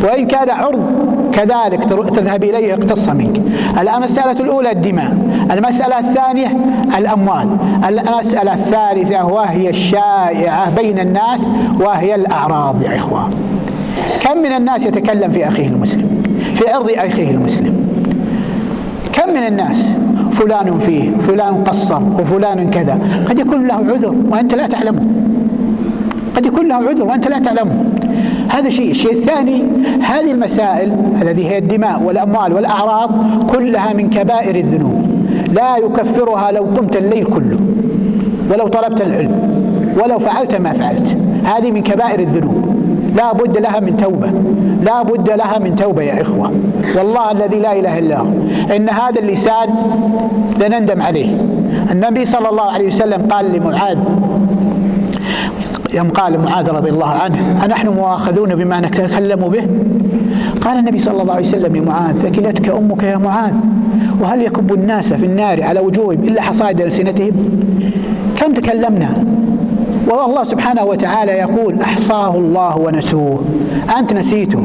وإن كان عرض كذلك تذهب إليه اقتص منك. المسألة الأولى الدماء، المسألة الثانية الأموال، المسألة الثالثة وهي الشائعة بين الناس وهي الأعراض. يا إخوة، كم من الناس يتكلم في أخيه المسلم، في عرض أخيه المسلم؟ كم من الناس فلان فيه، فلان قصر، وفلان كذا. قد يكون له عذر وأنت لا تعلمه، قد يكون له عذر وأنت لا تعلمه. هذا شيء. الشيء الثاني، هذه المسائل التي هي الدماء والأموال والأعراض كلها من كبائر الذنوب، لا يكفرها لو قمت الليل كله، ولو طلبت العلم، ولو فعلت ما فعلت. هذه من كبائر الذنوب، لا بد لها من توبة، لا بد لها من توبة يا إخوة. والله الذي لا إله إلا هو إن هذا اللسان لنندم عليه. النبي صلى الله عليه وسلم قال لمعاذ، يوم قال معاذ رضي الله عنه: أنحن مؤاخذون بما نتكلم به؟ قال النبي صلى الله عليه وسلم لمعاذ: ثكلتك أمك يا معاذ، وهل يكب الناس في النار على وجوههم إلا حصائد ألسنتهم؟ كم تكلمنا، والله سبحانه وتعالى يقول: أحصاه الله ونسوه. أنت نسيته.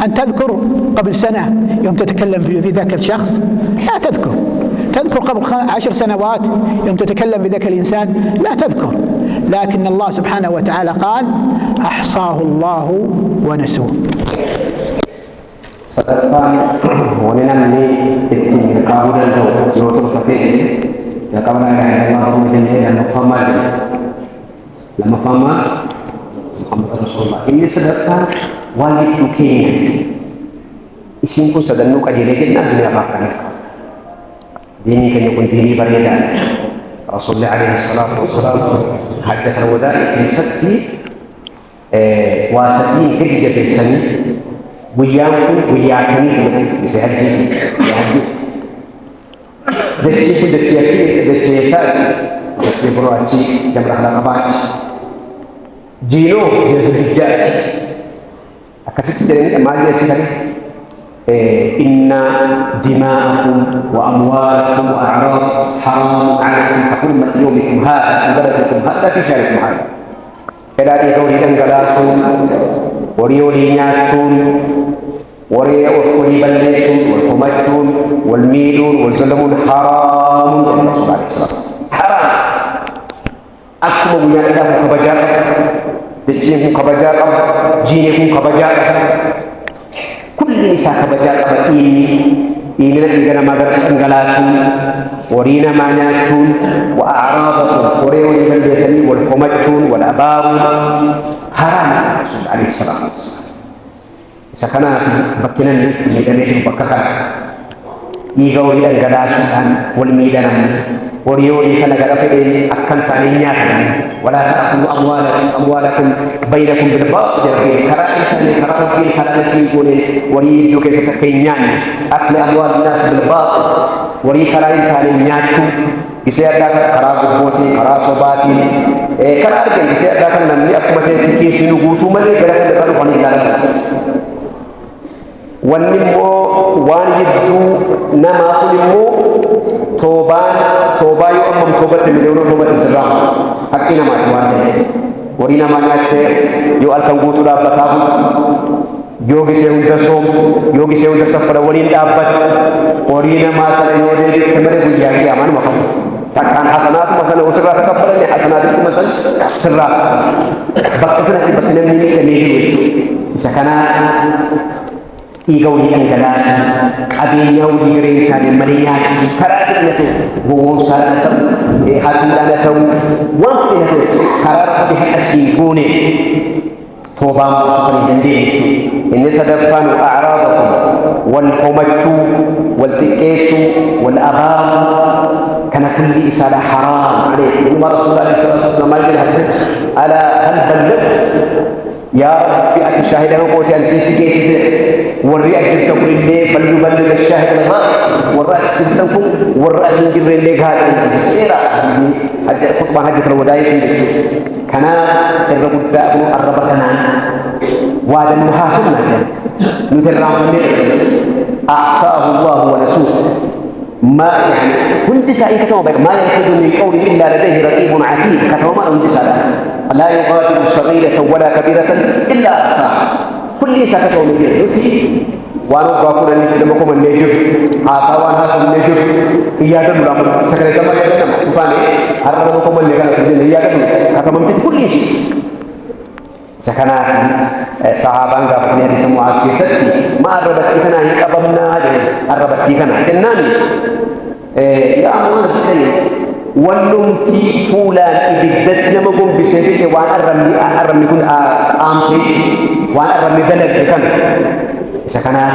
أن تذكر قبل سنة يوم تتكلم في ذاك الشخص؟ لا تذكر. تذكر قبل 10 سنوات يوم تتكلم في ذاك الإنسان؟ لا تذكر. لكن الله سبحانه وتعالى قال: أحصاه الله ونسوه. Sekarang wanita ini itu kamu dan dokter fakir, ya kamu ada orang menjadi dan mufaham, lama faham, Muhammad Rasulullah. Ini sedekah wajib mungkin. Isimku sedang nuka jadi nak dunia apa? Dini kena pun dini berbeda. Rasulullah alaihi salatu wassalam hadits al-wada' in sakti wasati kerja bersani Buyaku bisa haji, haji. Dari pun dari saya, dari beruaci yang berhala kabar. Jino jadi hijab. Akasih jadi amalia cikari. Inna dima'akum wa amwalakum wa a'rad haram 'alaikum kahurmati yawmikum hadha fi baladikum hadha fi syarikum hadha. Kedari kau hidang galasun, wari nyacun, wari ballesun, walhumacun, walmilun, walzalamun haramun. Allah subhanahu wa ta'ala haram. Aku mempunyai dah kebajakan, dicium kebajakan, jinekun kebajakan. Kulli sa kebajakan ini lagi kena magar galasun, warina manyacun, wa a'radakum, wari ballesani, walhumacun, walabarun haram. Rasul alaihi salam. Sakana bakinan ni medan bakakar. Igaw ila galasukan wal midanam. Wariyo kana galafede akan taninya kan. Wala ta'kulu amwalakum bainakum bil batil. Kara'in halal singune wariyo ke sakainya. Akli amwal nas bil batil. Wari kara'in taninya tu. Bisa ada karab boti, karab sobati. Karab kan bisa ada kan nanti aku macam kisi nugutu male gerakan kalau panik dalam. Wanimmo wanjiddu nama kulimmo tobayo amam tobat miliono tobat islam hakki nama tuane wari nama nyate yo alkan gutu da batabu yogi se unda safara wari dabat wari nama sala yode kemare bujaki aman mafam takkan hasanatu masala usra takabbalan hasanatu masal sirra bakatna tibatna ni kemedi sakana Igau di anggalan, abinya di ringkan meriah, karat itu, gong sarat itu, hati dan itu, waktu itu, karat itu asing gune, tobam seperti itu. Ini sedangkan a'radakum, wal qumatu, wal tikisu, wal abam, karena kulli isalah haram. Ada Umar Rasulullah SAW hadis, ala hal balad. Ya Rabbi aku syahidan kau tiada sisi kesi warriak kita berindah balik syahid Allah warras kita pun warras yang berindah ghadan era ada khutbah hadis terwadai sendiri karena terbuka aku arabakanan wadan muhasib lagi nuterram ini ahsahu Allah wa rasul ما يعني كنت سائل كتوما ما يلفظ من قول إلا لديه رقيب عتيد كتوما كنت سائل لا يغادر صغيرة ولا كبيرة إلا أحصاها كل ساكت ومجد نتي وانو باكو نني دمكم النجف آساوان هذا النجف إيادا ملامل سكرة سما يدا نما تفاني هذا دمكم النجف تجد إيادا ملامل هذا ممكن كل شيء سكنا صحابان قابلني هذه سموا عسكري ما أربت كنا يقبلنا أربت كنا كناني يا أمور السيد ولمتي فلان إبدت نمكم بسبب وأنا أرمي كن أمتي وأنا أرمي ذلك كن سكنا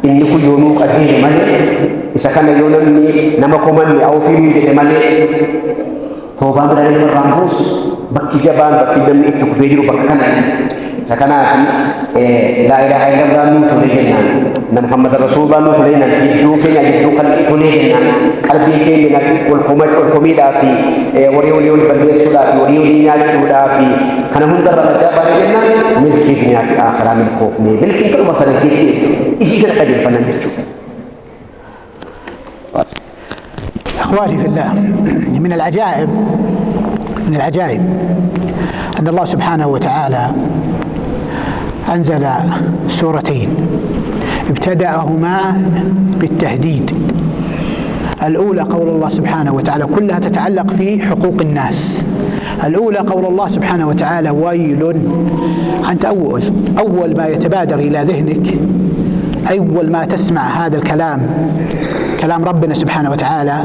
إني كل يوم أجيب مالي سكنا يوم نمكم أني أو في ميد مالي توبان بدل الراموس بكي جبان بكي دم إتكفيجر بكنا سكنا لا إله إلا الله نوت لجنا محمد رسول الله نوت لجنا يدو كنا يدو كل إتوليجنا قلبي كنا والكوميدا في وريوليون بدي سودا في وريولينا سودا في كنا هم در رجع بارجنا ملكي بنيا في آخر من خوف مي بلكن كل مسألة كيسي إيش كنا قديم فنان بيشوف إخواني في الله من العجائب أن الله سبحانه وتعالى أنزل سورتين ابتدأهما بالتهديد. الأولى قول الله سبحانه وتعالى كلها تتعلق في حقوق الناس. الأولى قول الله سبحانه وتعالى ويل. أنت أول ما يتبادر إلى ذهنك أول ما تسمع هذا الكلام كلام ربنا سبحانه وتعالى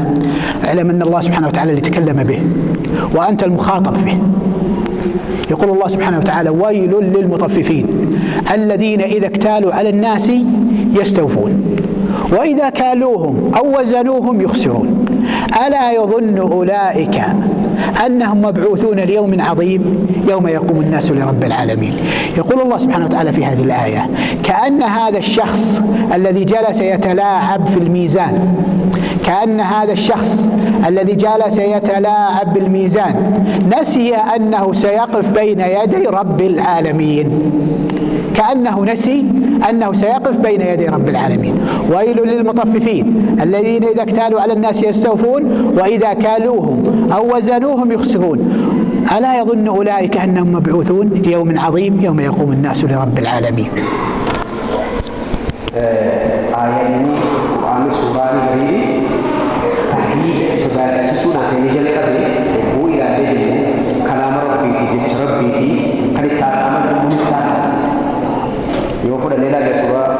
اعلم أن الله سبحانه وتعالى اللي تكلم به وأنت المخاطب به. يقول الله سبحانه وتعالى ويل للمطففين الذين إذا اكتالوا على الناس يستوفون وإذا كالوهم أو وزنوهم يخسرون ألا يظن أولئك أنهم مبعوثون ليوم عظيم يوم يقوم الناس لرب العالمين. يقول الله سبحانه وتعالى في هذه الآية كأن هذا الشخص الذي جلس يتلاعب في الميزان كأن هذا الشخص الذي جلس يتلاعب بالميزان نسي أنه سيقف بين يدي رب العالمين. كأنه نسي أنه سيقف بين يدي رب العالمين. ويل للمطففين الذين إذا اكتالوا على الناس يستوفون وإذا كالوهم أو وزنوهم يخسرون ألا يظن أولئك أنهم مبعوثون ليوم عظيم يوم يقوم الناس لرب العالمين. آية وعن سورة غريب تحديد سورة سورة نجل كذي هو إلى ذلك كلام ربي جل ربي كذي كلام ممتاز يوفر لنا لسورة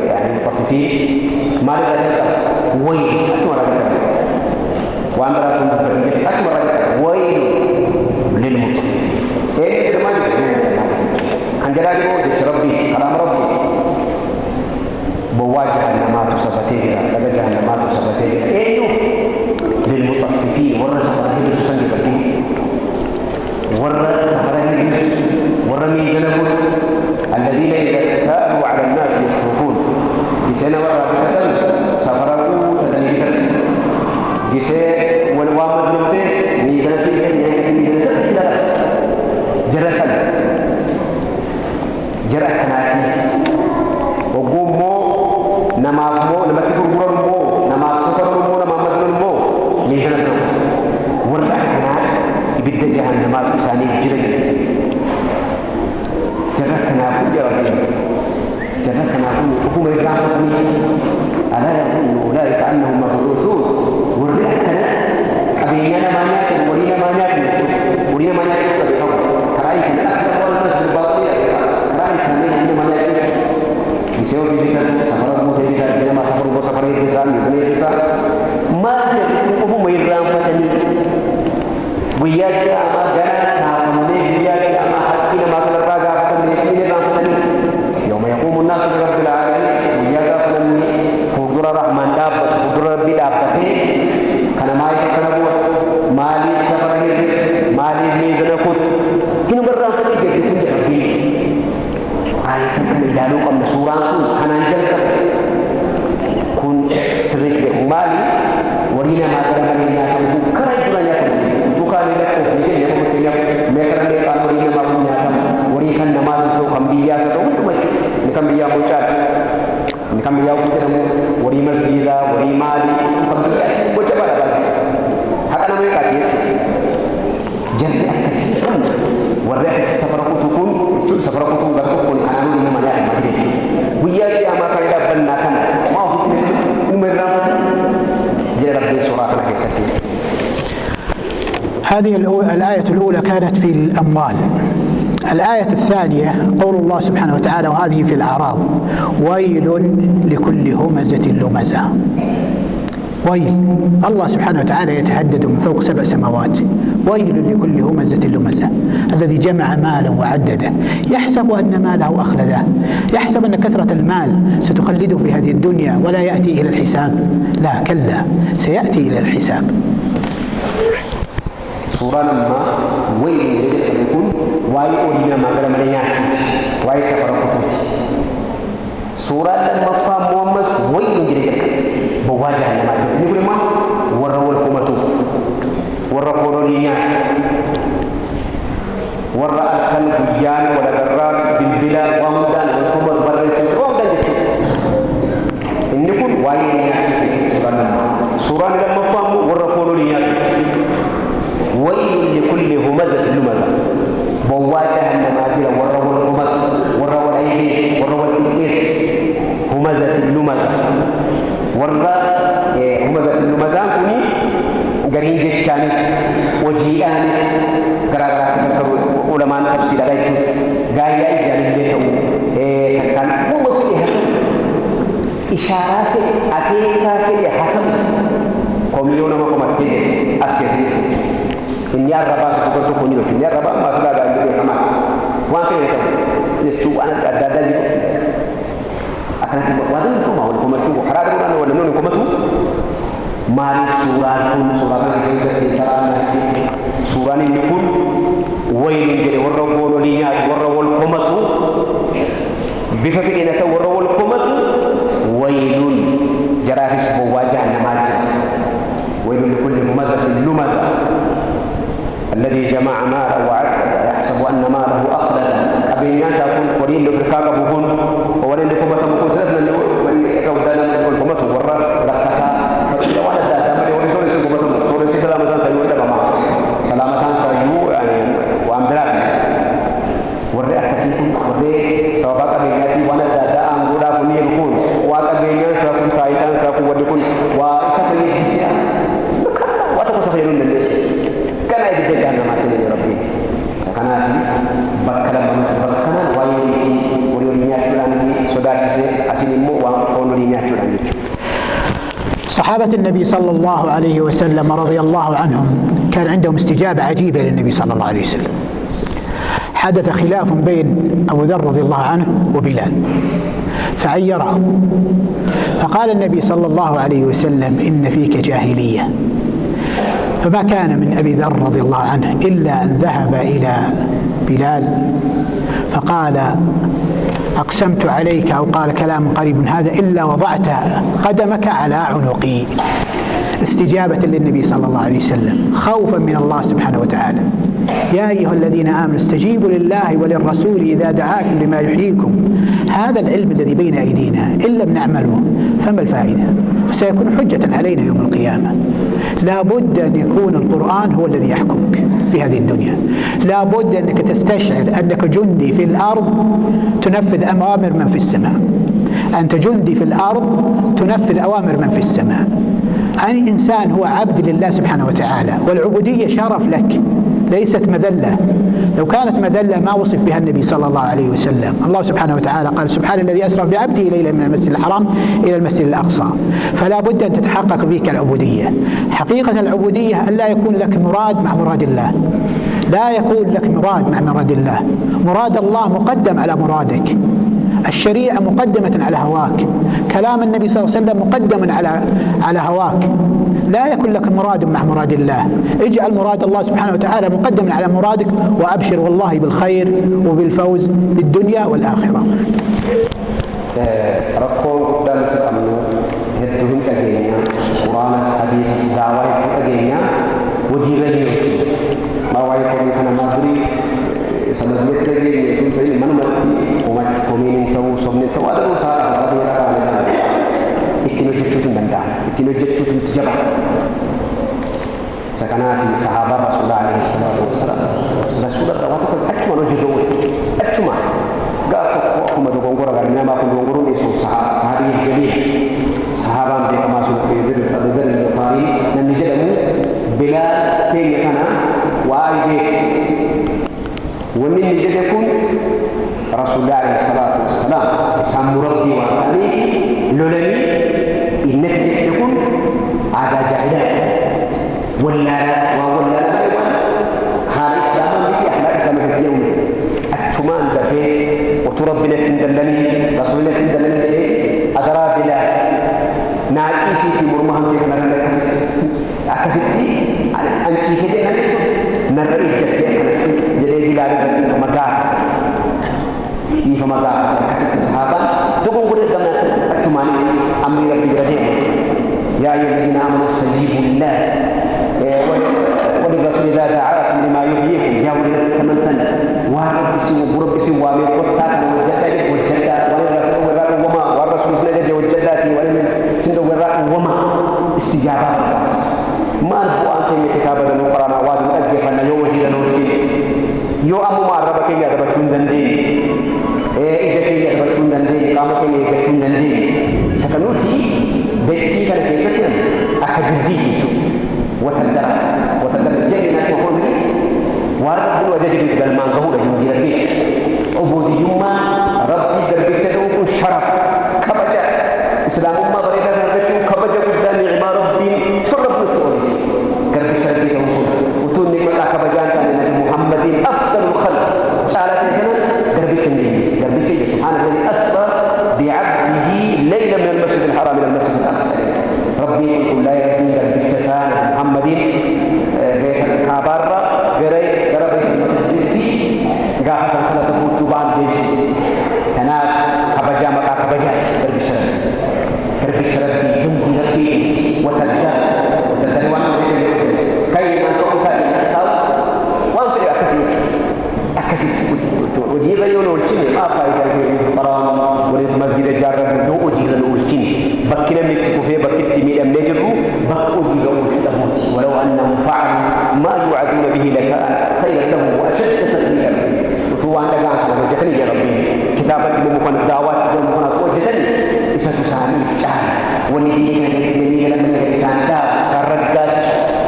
يعني مطففين ما لنا وين أتمنى وأمر كنت أتمنى وين للمطففين إيه كمان عندنا جل ربي كلام ربي بواجه النمات سبتيجا لبجه النمات سبتيجا إيه للمطففين ورا سفرهم سنج بدي ورا سفرهم ورا ميزانهم الذين إذا كانوا على الناس يصرفون بسنة ورا بكتل سفرهم تدليل بسنة والوامز نبتس ميزانة ميزانة جرسل جرأ كناتي وقوموا نمافمو نمتي برغرمو نمافسفرمو نمامدرمو ميزانة ورا كنا يبدأ جهنم إساني جرد جركنا حكومة إبراهيم ألا يظن أولئك أنهم مبعوثون والرحلة أبينا ما نأكل ولينا ما نأكل رأيك الأكثر والناس الباطلة رأيك من ما نأكل يسوي ذلك سفر الموت ذلك ما سفر الإنسان ما يكون إبراهيم فتني وياك أما جاء نعمه وياك أما حكينا ما كنا راجع فتني يوم يقوم الناس لرب العالمين وياك فتني فجر الرحمن داب فجر ربي داب فتني كنا ما يكنا مالي سفره مالي ميزان كود كنا برا فتني جد كن ربي آية كنا جالو كم سوران كنا نجل كن سريك مالي ورينا ما كنا نينا كم كراي كنا نيا bukan itu dia yang mempunyai mereka mereka orang yang punya warisan namaz itu kambiya satu itu macam ni kambiya bukan ni kambiya bukan wari masjid wari mali kambiya bukan apa hak nama mereka jadi jadi akasikan warga safar kutukun safara kutu gartu kun anu ni mana ya mati buya dia maka ida benakan mau numeram jadi rabbi surah al-kisah. هذه الآية الأولى كانت في الأموال. الآية الثانية قول الله سبحانه وتعالى وهذه في الأعراض ويل لكل همزة لمزة. ويل، الله سبحانه وتعالى يتهدد من فوق 7 سماوات، ويل لكل همزة لمزة الذي جمع مالا وعدده يحسب أن ماله أخلده، يحسب أن كثرة المال ستخلده في هذه الدنيا ولا يأتي إلى الحساب. لا كلا، سيأتي إلى الحساب. سورة لما ويل يكون واي أولينا ما قال من يأتي واي سفر كتوت سورة لما فهم محمد ويل يجري بواجه لما يقول ما وروا الكمتوف وروا الروليا ورا الكلب جان ولا جرار بالبلاد وامدان والكمر برس وامدان إن يكون واي يأتي سورة لما فهم وروا الروليا ويل لكل همزة لمزة بواجه لما يقول وروا الكمت وروا العيش وروا الإنس همزة لمزة ورا همزة لمزة كوني غرين جتانس وجيانس غرا تفسر علماء تفسير رايتو غايا جالين كان مو في إشارات أكيدا في حكم كوميونا ما كمتي أسكتي إن يا ربا سكوتو كونيو إن يا ربا ما سلا غايا كما وانكي يستو أنا دادالي akan wadon ko mawon ko matu harado nan wala non ko matu mari suratan ke sarana surani ni kun waylun de warro wolo li nyaat warro wol ko matu bi fa fi ina ta warro wol ko matu waylun jarafis bo wajah namati waylun likulli mumazatin lumaza الذي جمع ماله وعدده يحسب أن ماله أخلده أبي الناس أكون قرين لبركاك بكون ولن لكم بكون سلسلة من يكودنا من يكون كمته ورا لكها فإذا وانا دادا من يوري سوري سيكمته سوري سلامة سيو إذا بما سلامة سيو وأمدرات ورد أكسيكم ورد سوابك بيناتي وانا دادا أنقودا كني يكون وانا بينات سأكون تايتان سأكون ودكون وإسافة يكسيا واتكو سفيرون لليس كان يجب أن نماسين يا ربي سكناتي بكلا بكلا ويوري وريورينيا تلاني سوداكسي أسينمو وفونورينيا تلاني. صحابة النبي صلى الله عليه وسلم رضي الله عنهم كان عندهم استجابة عجيبة للنبي صلى الله عليه وسلم. حدث خلاف بين أبو ذر رضي الله عنه وبلال فعيره، فقال النبي صلى الله عليه وسلم إن فيك جاهلية. فما كان من أبي ذر رضي الله عنه إلا أن ذهب إلى بلال فقال أقسمت عليك أو قال كلام قريب من هذا إلا وضعت قدمك على عنقي، استجابة للنبي صلى الله عليه وسلم خوفا من الله سبحانه وتعالى. يا أيها الذين آمنوا استجيبوا لله وللرسول إذا دعاكم لما يحييكم. هذا العلم الذي بين أيدينا إن لم نعمله فما الفائدة؟ فسيكون حجة علينا يوم القيامة. لا بد أن يكون القرآن هو الذي يحكمك في هذه الدنيا. لا بد أنك تستشعر أنك جندي في الأرض تنفذ أوامر من في السماء. أنت جندي في الأرض تنفذ أوامر من في السماء. أي إنسان هو عبد لله سبحانه وتعالى، والعبودية شرف لك ليست مذلة. لو كانت مذلة ما وصف بها النبي صلى الله عليه وسلم. الله سبحانه وتعالى قال سبحان الذي أسرى بعبده ليلا من المسجد الحرام إلى المسجد الأقصى. فلا بد أن تتحقق بك العبودية. حقيقة العبودية أن لا يكون لك مراد مع مراد الله، لا يكون لك مراد مع مراد الله. مراد الله مقدم على مرادك، الشريعة مقدمة على هواك، كلام النبي صلى الله عليه وسلم مقدم على هواك. لا يكون لك مراد مع مراد الله. اجعل مراد الله سبحانه وتعالى مقدما على مرادك وأبشر والله بالخير وبالفوز في الدنيا والآخرة. ركوع دالة أمنو يدهم كجينيا قرآن حديث دعوة كجينيا وجيرانيو ما وايكم أنا ما أدري سمزمت لي يكون في من متي وما كومين تو سمنت تو هذا مسار هذا بيرا كان إتنو جتشوتن بندا إتنو جتشوتن تجمع سكنات صحابة رسول الله عليه الصلاة والسلام رسول الله واتقل أجمع نجدون أجمع قالوا أكما دقونقرا قالنا ما كن دقونقرون يسوع صحابي الجميع صحابة بكما سنة في أبو ذر الغفاري لم يجدوا بلا تيجنا وآيديس ومن يجدكم رسول الله عليه الصلاة والسلام سامرتي وأني لولني إنك تكون على جاهلات ولا هذا إسلام بيجي أحنا إسلام اليوم أكتمان دفع وتربنا تندلني رسولنا تندلني أدرى بلا ناقيسي في مرمهم كنا نركز أكسيتي أنتي سيدي نرى jadi bila ada kemagah ini kemagah kasih sahabat tukung kuda dengan cuma ambil lebih dari ya ayyuhalladzina amanu istajibu lillah wa li rasulillahi ta'ala lima yuhyikum ya teman-teman wa bisi wa min qatan wa jadda wa rasul wa rasulullah jaddati wa sindu wa istijabah ما هو أنت من كتاب القرآن واد أجف أن يوجد نورتي يو أمو ما ربك يا رب تندندي إذا كي يا رب تندندي كم كي يا تندندي سكنوتي بيتي كان كيسكن أكجديه وتندر جينا تقول لي وارد وجد بدل ما هو رجل جريء أبودي يوم ربي دربك تدعو شرف كبجة إسلام ما بريدا دربك كبجة بدل نعمة ربي أفضل الخلق سألت الجنة دربيت سبحانه الذي أسرى بعبده ليلا من المسجد الحرام إلى المسجد الأقصى ربي يقول لا يبني دربيت سان محمد بيت الكابارة غيري دربيت المسجد قال حسن صلاة فوتوبان بيش أنا كبجا مكا كبجات دربيت ربي جمدي ربي وتلجا وانا كي ننطق وجيب يقولوا الجن ما فايدة في القرآن وليت مسجد الجارة لو أجيب له الجن بكنا نكتب فيه بكتب من أمنجره بأجيب له الجن ولو أنهم فعلوا ما يوعدون به لكان خيرا لهم وأشد تثبيتا وتو عندك عن وجهني يا ربي كتابة المكان الدعوات المكان وجهني إذا تسامي جار ونبينا نبينا من الإنسان دار سرقاس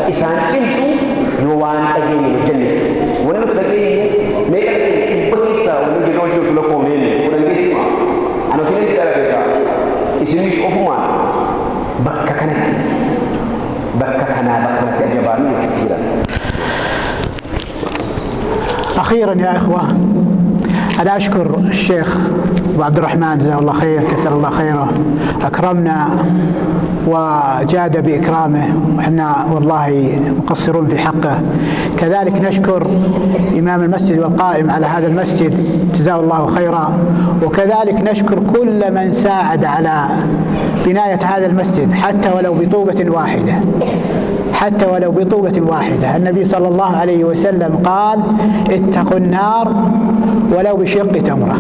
إنسان جنسو يوان أجيني الجنة ونبتغي ميكا بكيسا ونجي نوجه لكم لين ونجي اسمع أنا في نجي ترى اسمي أفمان بكا كنا تجباني كثيرا. أخيرا يا إخوة أنا أشكر الشيخ أبو عبد الرحمن جزاه الله خير كثر الله خيره أكرمنا وجاد بإكرامه وإحنا والله مقصرون في حقه. كذلك نشكر إمام المسجد والقائم على هذا المسجد جزاه الله خيرا، وكذلك نشكر كل من ساعد على بناية هذا المسجد حتى ولو بطوبة واحدة، حتى ولو بطوبة واحدة. النبي صلى الله عليه وسلم قال اتقوا النار ولو بشق تمرة،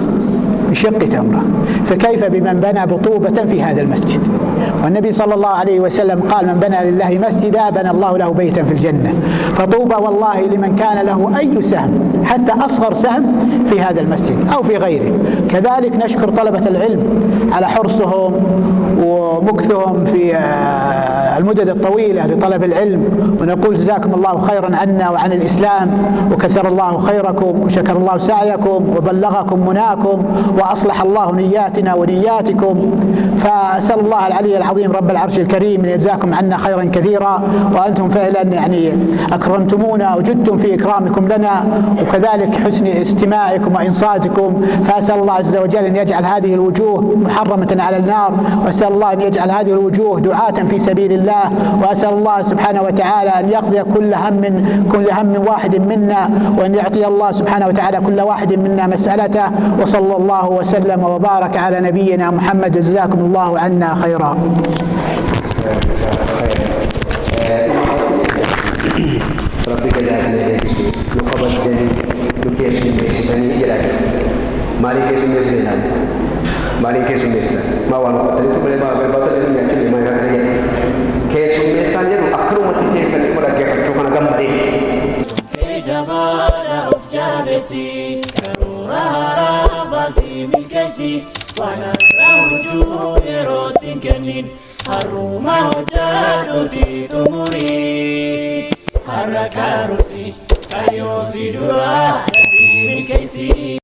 بشق تمرة، فكيف بمن بنى بطوبة في هذا المسجد؟ والنبي صلى الله عليه وسلم قال من بنى لله مسجدا بنى الله له بيتا في الجنة. فطوبى والله لمن كان له أي سهم حتى أصغر سهم في هذا المسجد أو في غيره. كذلك نشكر طلبة العلم على حرصهم ومكثهم في المدد الطويلة لطلب العلم، ونقول جزاكم الله خيرا عنا وعن الإسلام، وكثر الله خيركم وشكر الله سعيكم وبلغكم مناكم وأصلح الله نياتنا ونياتكم. فأسأل الله العلي العظيم رب العرش الكريم أن يجزاكم عنا خيرا كثيرا، وأنتم فعلا يعني أكرمتمونا وجدتم في إكرامكم لنا، وكذلك حسن استماعكم وإنصاتكم. فأسأل الله عز وجل أن يجعل هذه الوجوه محرمة على النار، وأسأل الله أن يجعل هذه الوجوه دعاة في سبيل الله، وأسأل الله سبحانه وتعالى أن يقضي كل هم واحد منا، وأن يعطي الله سبحانه وتعالى كل واحد منا مسألته. وصلى الله وسلم وبارك على نبينا محمد، جزاكم الله عنا خيرا. ربك جازنا لقبل جميل لكيف سمسني إلى مالك سمسنا مالك سمسنا ما وانا قلت لكم ما بطل ما يأتي ما يأتي keessummeessaan jedhu akkanumatti teessanii qola geeffachuu kana gammadee. Jabana of jabesi karura basi milkesi wana rauju erotin kenin haruma hojadu titumuri harakarusi kayo sidura milkesi